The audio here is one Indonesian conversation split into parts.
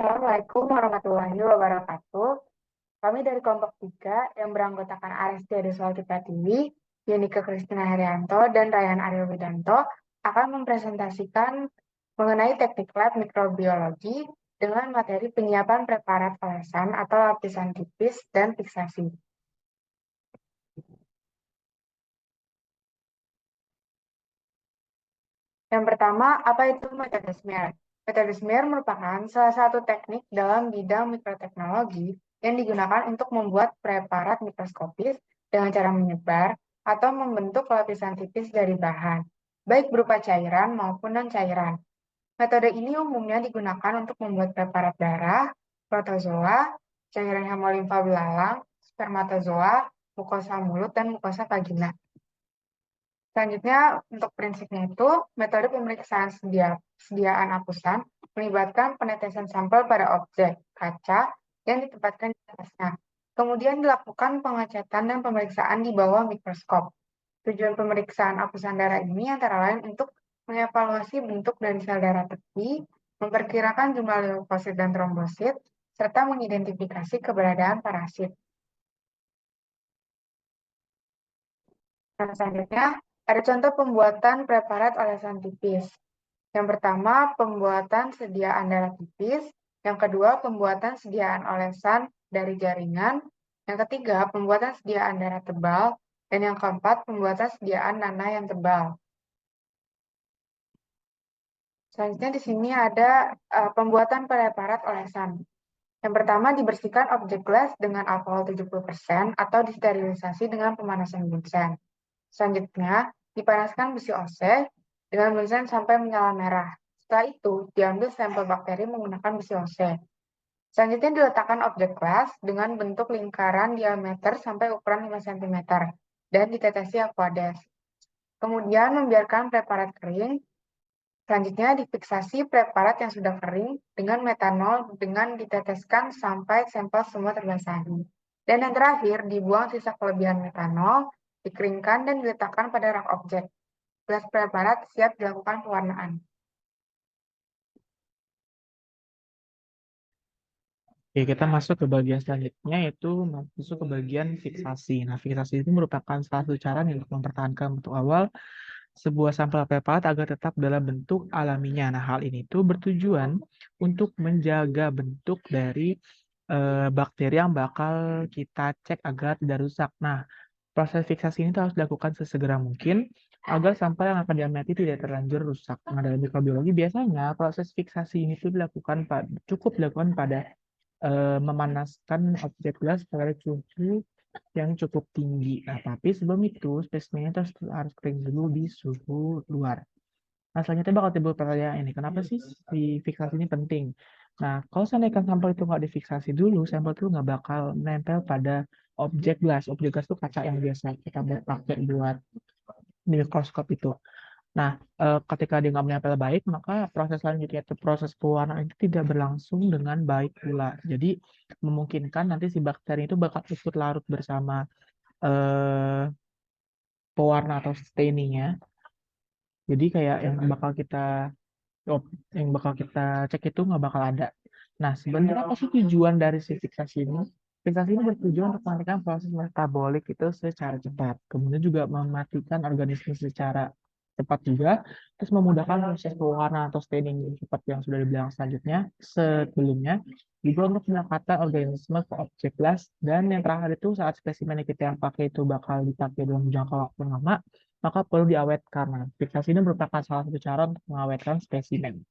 Assalamualaikum warahmatullahi wabarakatuh. Kami dari kelompok 3 yang beranggotakan Aresti Adeswati Pratiwi, Yenika Kristina Herianto, dan Rayhan Aryo Widanto akan mempresentasikan mengenai teknik lab mikrobiologi dengan materi penyiapan preparat olesan atau lapisan tipis dan fiksasi. Yang pertama, apa itu metode smear? Metode smear merupakan salah satu teknik dalam bidang mikroteknologi yang digunakan untuk membuat preparat mikroskopis dengan cara menyebar atau membentuk lapisan tipis dari bahan, baik berupa cairan maupun non-cairan. Metode ini umumnya digunakan untuk membuat preparat darah, protozoa, cairan hemolimfa belalang, spermatozoa, mukosa mulut, dan mukosa vagina. Selanjutnya, untuk prinsipnya itu, metode pemeriksaan sediaan apusan melibatkan penetesan sampel pada objek kaca yang ditempatkan di atasnya. Kemudian dilakukan pengecatan dan pemeriksaan di bawah mikroskop. Tujuan pemeriksaan apusan darah ini antara lain untuk mengevaluasi bentuk dari sel darah tepi, memperkirakan jumlah leukosit dan trombosit, serta mengidentifikasi keberadaan parasit. Nah, selanjutnya, ada contoh pembuatan preparat olesan tipis. Yang pertama, pembuatan sediaan darah tipis. Yang kedua, pembuatan sediaan olesan dari jaringan. Yang ketiga, pembuatan sediaan darah tebal. Dan yang keempat, pembuatan sediaan nanah yang tebal. Selanjutnya di sini ada pembuatan preparat olesan. Yang pertama, dibersihkan objek gelas dengan alkohol 70% atau disterilisasi dengan pemanasan bunsen. Selanjutnya, dipanaskan besi oseh dengan bunsen sampai menyala merah. Setelah itu, diambil sampel bakteri menggunakan besi oseh. Selanjutnya, diletakkan objek gelas dengan bentuk lingkaran diameter sampai ukuran 5 cm dan ditetesi aquades. Kemudian, membiarkan preparat kering. Selanjutnya, difiksasi preparat yang sudah kering dengan metanol dengan diteteskan sampai sampel semua terbasahi. Dan yang terakhir, dibuang sisa kelebihan metanol, dikeringkan dan diletakkan pada rak objek. Gelas preparat siap dilakukan pewarnaan. Oke, kita masuk ke bagian selanjutnya, yaitu masuk ke bagian fiksasi. Nah, fiksasi itu merupakan salah satu cara nih untuk mempertahankan bentuk awal sebuah sampel preparat agar tetap dalam bentuk alaminya. Nah, hal ini tuh bertujuan untuk menjaga bentuk dari bakteri yang bakal kita cek agar tidak rusak. Nah, proses fiksasi ini tuh harus dilakukan sesegera mungkin agar sampel yang akan diamati tidak terlanjur rusak. Nah, dalam mikrobiologi biasanya proses fiksasi ini tuh cukup dilakukan pada memanaskan objek gelas pada suhu yang cukup tinggi. Nah, tapi sebelum itu spesimennya harus kering dulu di suhu luar. Nah, selanjutnya bakal timbul pertanyaan ini, kenapa sih si fiksasi ini penting? Nah, kalau seandainya sampel itu nggak difiksasi dulu, sampel itu nggak bakal nempel pada objek gelas. Objek gelas itu kaca yang biasa kita pakai buat mikroskop itu. Nah, ketika dia nggak menempel baik, maka proses selanjutnya itu proses pewarnaan itu tidak berlangsung dengan baik pula. Jadi memungkinkan nanti si bakteri itu bakal ikut larut bersama eh, pewarna atau stainingnya. Jadi kayak yang bakal kita cek itu nggak bakal ada. Nah, sebenarnya apa sih tujuan dari si fiksasi ini? Fiksasi ini bertujuan untuk menghentikan proses metabolik itu secara cepat. Kemudian juga mematikan organisme secara cepat juga, terus memudahkan proses pewarna atau staining seperti yang sudah dibilang sebelumnya, juga untuk pendekatan organisme ke objek gelas, dan yang terakhir itu saat spesimen yang kita yang pakai itu bakal dipakai dalam jangka waktu lama, maka perlu diawetkan. Nah, fiksasi ini merupakan salah satu cara untuk mengawetkan spesimen.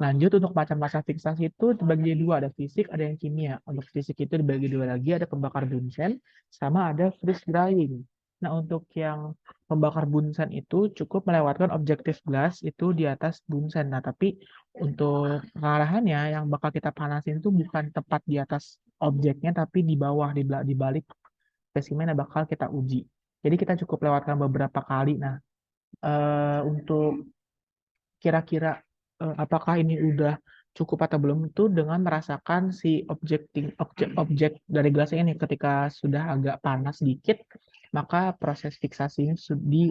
Lanjut untuk macam-macam fiksasi itu dibagi dua, ada fisik, ada yang kimia. Untuk fisik itu dibagi dua lagi, ada pembakar bunsen, sama ada freeze drying. Nah, untuk yang pembakar bunsen itu cukup melewatkan objektif gelas itu di atas bunsen. Nah, tapi untuk pengarahannya yang bakal kita panasin itu bukan tepat di atas objeknya, tapi di bawah, di balik spesimen yang bakal kita uji. Jadi kita cukup lewatkan beberapa kali. Nah, untuk kira-kira apakah ini udah cukup atau belum itu dengan merasakan si objek dari gelasnya ini ketika sudah agak panas sedikit, maka proses fiksasi ini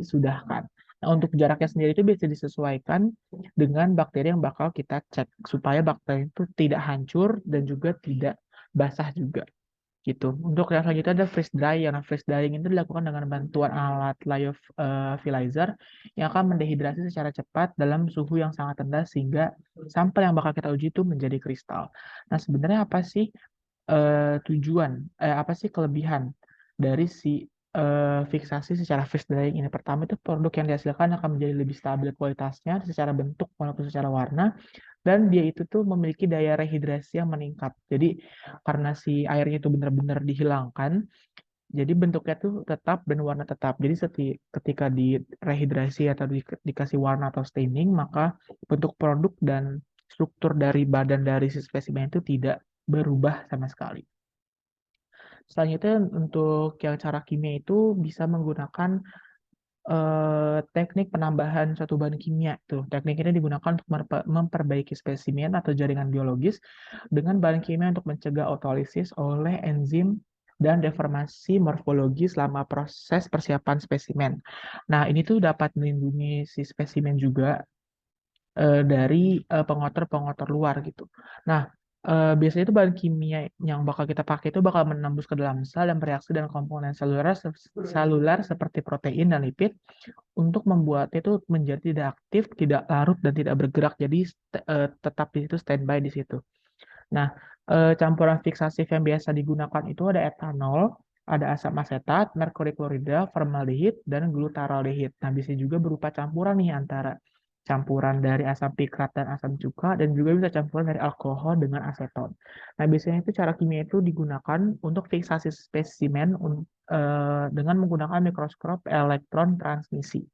disudahkan. Nah, untuk jaraknya sendiri itu bisa disesuaikan dengan bakteri yang bakal kita cek supaya bakteri itu tidak hancur dan juga tidak basah juga gitu. Untuk yang selanjutnya ada freeze dry. Yang freeze drying itu dilakukan dengan bantuan alat lyophilizer yang akan mendehidrasi secara cepat dalam suhu yang sangat rendah sehingga sampel yang bakal kita uji itu menjadi kristal. Nah, sebenarnya apa sih apa sih kelebihan dari si fiksasi secara freeze drying ini? Pertama itu produk yang dihasilkan akan menjadi lebih stabil kualitasnya secara bentuk maupun secara warna, dan dia itu tuh memiliki daya rehidrasi yang meningkat. Jadi karena si airnya itu benar-benar dihilangkan, jadi bentuknya tuh tetap dan warna tetap. Jadi ketika di rehidrasi atau dikasih warna atau staining, maka bentuk produk dan struktur dari badan dari si spesimen itu tidak berubah sama sekali. Selanjutnya untuk yang cara kimia itu bisa menggunakan teknik penambahan suatu bahan kimia. Teknik ini digunakan untuk memperbaiki spesimen atau jaringan biologis dengan bahan kimia untuk mencegah autolisis oleh enzim dan deformasi morfologi selama proses persiapan spesimen. Nah, ini tuh dapat melindungi si spesimen juga dari pengotor-pengotor luar gitu. Nah, biasanya itu bahan kimia yang bakal kita pakai itu bakal menembus ke dalam sel dan bereaksi dengan komponen seluler seperti protein dan lipid untuk membuatnya itu menjadi tidak aktif, tidak larut, dan tidak bergerak. Jadi tetap di situ, standby di situ. Nah, campuran fiksatif yang biasa digunakan itu ada etanol, ada asam asetat, merkuri klorida, formaldehid, dan glutaraldehid. Nah, bisa juga berupa campuran nih antara campuran dari asam pikrat dan asam cuka, dan juga bisa campuran dari alkohol dengan aseton. Nah, biasanya itu cara kimia itu digunakan untuk fiksasi spesimen dengan menggunakan mikroskop elektron transmisi.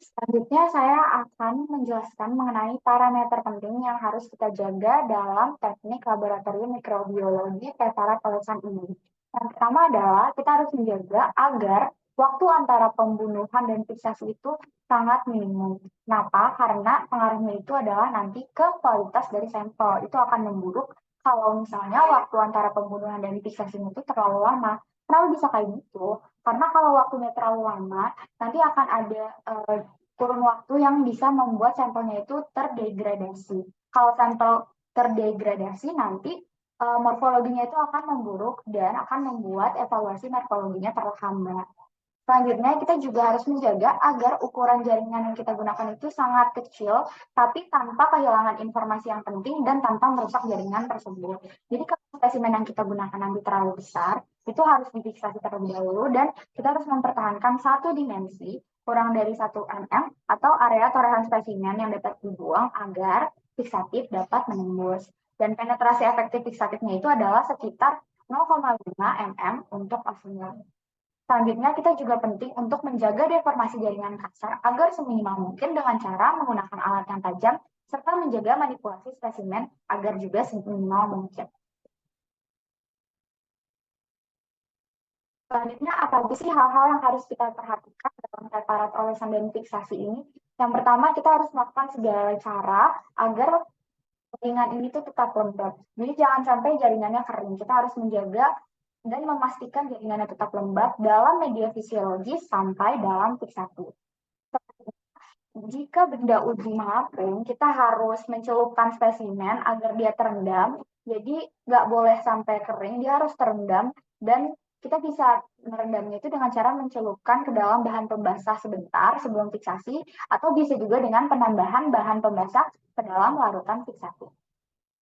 Selanjutnya saya akan menjelaskan mengenai parameter penting yang harus kita jaga dalam teknik laboratorium mikrobiologi preparat olesan ini. Yang pertama adalah kita harus menjaga agar waktu antara pembunuhan dan fiksasi itu sangat minimum. Kenapa? Karena pengaruhnya itu adalah nanti ke kualitas dari sampel. Itu akan memburuk kalau misalnya waktu antara pembunuhan dan fiksasi itu terlalu lama. Kenapa bisa kayak gitu? Karena kalau waktunya terlalu lama, nanti akan ada kurun waktu yang bisa membuat sampelnya itu terdegradasi. Kalau sampel terdegradasi, nanti morfologinya itu akan memburuk dan akan membuat evaluasi morfologinya terhambat. Selanjutnya, kita juga harus menjaga agar ukuran jaringan yang kita gunakan itu sangat kecil, tapi tanpa kehilangan informasi yang penting dan tanpa merusak jaringan tersebut. Jadi, kalau spesimen yang kita gunakan nanti terlalu besar, itu harus difiksasi terlebih dahulu, dan kita harus mempertahankan satu dimensi, kurang dari 1 mm, atau area torehan spesimen yang dapat dibuang agar fiksatif dapat menembus. Dan penetrasi efektif fiksatifnya itu adalah sekitar 0,5 mm untuk osimer. Selanjutnya, kita juga penting untuk menjaga deformasi jaringan kasar agar seminimal mungkin dengan cara menggunakan alat yang tajam, serta menjaga manipulasi spesimen agar juga seminimal mungkin. Selanjutnya, apa sih hal-hal yang harus kita perhatikan dalam preparat olesan dan fiksasi ini? Yang pertama, kita harus melakukan segala cara agar jaringan ini tuh tetap lembab. Jadi jangan sampai jaringannya kering. Kita harus menjaga dan memastikan jaringannya tetap lembab dalam media fisiologis sampai dalam fiksasi. Jika benda uji mengapung, kita harus mencelupkan spesimen agar dia terendam. Jadi nggak boleh sampai kering, dia harus terendam. Dan kita bisa merendamnya itu dengan cara mencelupkan ke dalam bahan pembasah sebentar sebelum fiksasi, atau bisa juga dengan penambahan bahan pembasah ke dalam larutan fiksatif.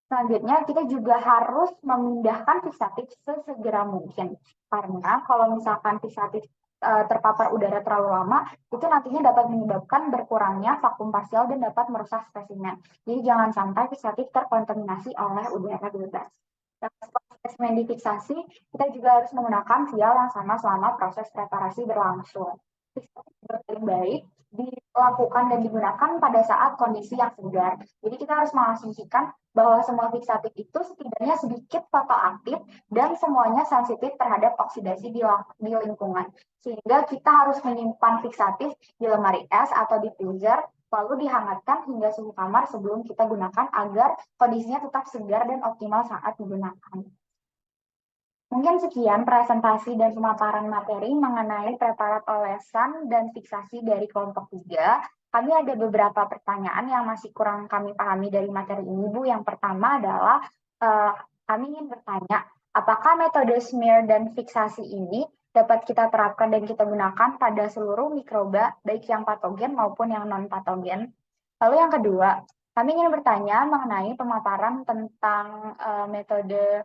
Selanjutnya, kita juga harus memindahkan fiksatif sesegera mungkin. Karena kalau misalkan fiksatif terpapar udara terlalu lama, itu nantinya dapat menyebabkan berkurangnya vakum parsial dan dapat merusak spesimen. Jadi jangan sampai fiksatif terkontaminasi oleh udara bebas. Setelah spesimen difiksasi, kita juga harus menggunakan vial yang sama selama proses preparasi berlangsung. Fiksatif paling baik dilakukan dan digunakan pada saat kondisi yang segar. Jadi kita harus mengasumsikan bahwa semua fiksatif itu setidaknya sedikit fotoaktif dan semuanya sensitif terhadap oksidasi di lingkungan. Sehingga kita harus menyimpan fiksatif di lemari es atau di freezer, lalu dihangatkan hingga suhu kamar sebelum kita gunakan agar kondisinya tetap segar dan optimal saat digunakan. Mungkin sekian presentasi dan pemaparan materi mengenai preparat olesan dan fiksasi dari kelompok 3. Kami ada beberapa pertanyaan yang masih kurang kami pahami dari materi ini, Bu. Yang pertama adalah kami ingin bertanya, apakah metode smear dan fiksasi ini dapat kita terapkan dan kita gunakan pada seluruh mikroba, baik yang patogen maupun yang non-patogen? Lalu yang kedua, kami ingin bertanya mengenai pemaparan tentang metode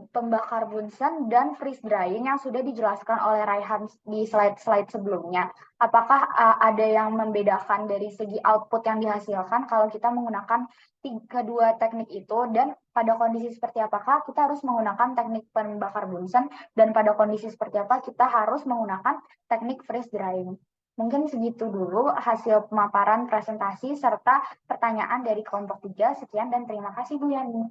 pembakar Bunsen dan freeze drying yang sudah dijelaskan oleh Raihan di slide-slide sebelumnya. Apakah ada yang membedakan dari segi output yang dihasilkan kalau kita menggunakan kedua teknik itu, dan pada kondisi seperti apakah kita harus menggunakan teknik pembakar Bunsen, dan pada kondisi seperti apa kita harus menggunakan teknik freeze drying. Mungkin segitu dulu hasil pemaparan presentasi serta pertanyaan dari kelompok 3. Sekian dan terima kasih Bu Yani.